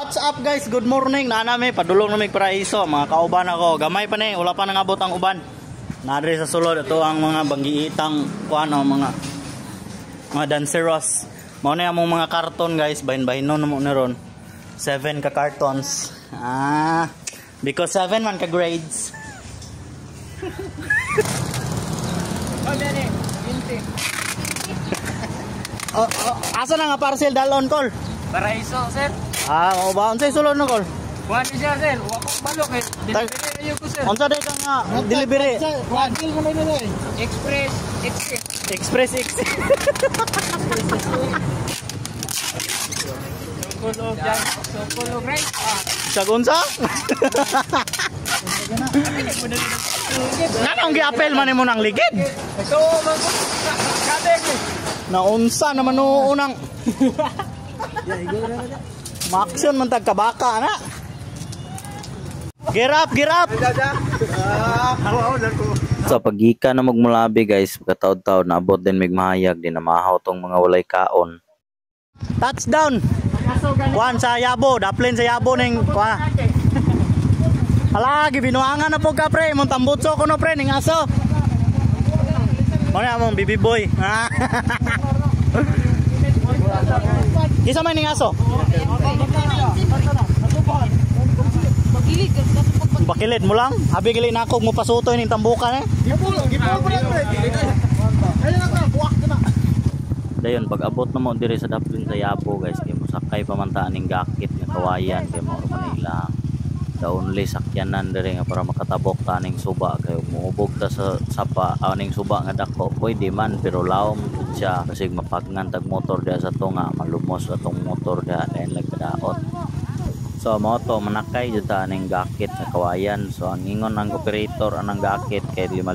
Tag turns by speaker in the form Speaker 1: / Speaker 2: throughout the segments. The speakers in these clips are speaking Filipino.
Speaker 1: What's up guys? Good morning. Nanami padulong na may paraiso. Mga kauban ako. Gamay pa ni, wala pa nangabot ang uban. Nadre sa sulod ito ang mga banggiitang kuano mga danceros. Mao na among mga karton guys, bahin-bahin no mo ron. 7 ka cartons. Because 7 man ka grades. Asa na nga parcel dalon kol?
Speaker 2: Paraiso, sir.
Speaker 1: Oo ba? Unsay sulod no kol?
Speaker 2: Buwan niya, sir. Huwag kong balok eh. Delivery kayo ko, sir.
Speaker 1: Unsa day ka nga delivery?
Speaker 2: Wadil ko na yun. Express.
Speaker 1: Express.
Speaker 2: Sukulog dyan. Sukulog, right?
Speaker 1: Sagunsa? Nanong gi-apel man mo ng ligid?
Speaker 2: So, kabeg.
Speaker 1: Naunsa naman unang Maxon man tag kabaka na. Girap.
Speaker 3: Sa pagika na magmulabi guys, pagkataod-taod naabot din mig mahayag din na mahaw tong mga walay kaon.
Speaker 1: Touchdown. Kuan sa Yabo, daplin sa Yabo ning kuan. Hala, gibinuangan na po ka pre, mong tambutso ko no pre ning aso. Mo na mong bibi boy. Isa man ning aso. Bakilid mo lang. Abi gali nako mo pasutoy ning tambukan eh.
Speaker 3: Dayon pag abot na mo diri sa daplin sa Yabo guys, kay mosakay pamantaan ning gakit nga kawayan kay mo Manila. The only sakyanan diri nga para makatabok ta ning suba kay muubog ta sa sapa aning suba nga dako pwede man pero lawom siya kasi mapagngan tag motor dia sa tunga malumos atong motor dia lain lagdaot. So mo to manakay jud ta ning gakit nga kawayan. So ang ingon ng operator anang gakit kay 5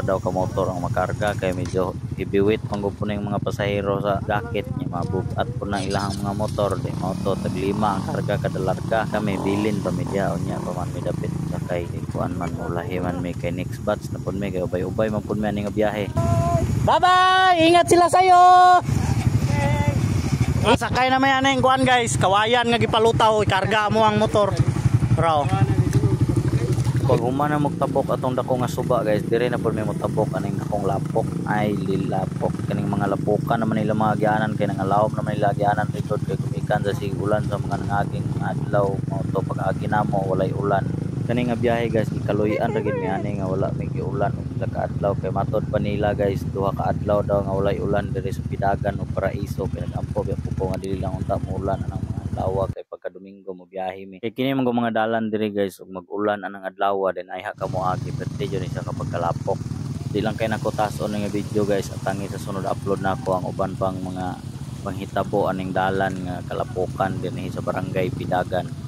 Speaker 3: daw ka motor ang makarga kay medyo ibiwit panggupuning mga pasahero sa gakit nya mabugat po ng ilang mga motor di mo to tag 5 ang karga kada larga kami bilin pamilya unya paman mi dapit sakay kuan man mulahi man mi kay next batch na pud mi kay ubay-ubay man pud mi ani nga biyahe.
Speaker 1: Bye bye! Ingat sila sayo! Sakay na may aning kuan guys, kawayan nga gipalutaw, ikarga mo ang motor. Raw.
Speaker 3: Pag humana magtabok atong dako nga suba guys, dire na pud may motabok aning akong lapok ay lilapok kaning mga lapokan naman nila mga agyanan kay nangalawom naman nila agyanan likod kay kumikan sa sigulan sa mga nangaging adlaw mo to pag agi na mo walay ulan. Kani nga biyahe guys ikaluyan ra gid mi ani nga wala may giulan ug ka adlaw kay matod pa nila guys duha ka adlaw daw nga walay ulan diri sa Pidagan ug Paraiso kay nagampo ko nga dili lang unta mo ulan anang mga adlaw kay pagka Domingo mo biyahe mi. Kay kini mga dalan diri guys ug mag-ulan anang adlaw then ayha ka mo agi pwede jud ni sa kapag kalapok. Di lang kay nako taas-on nga video guys at tangi sa sunod upload nako ang uban pang mga panghitabo aning dalan nga kalapokan dinhi sa barangay Pidagan.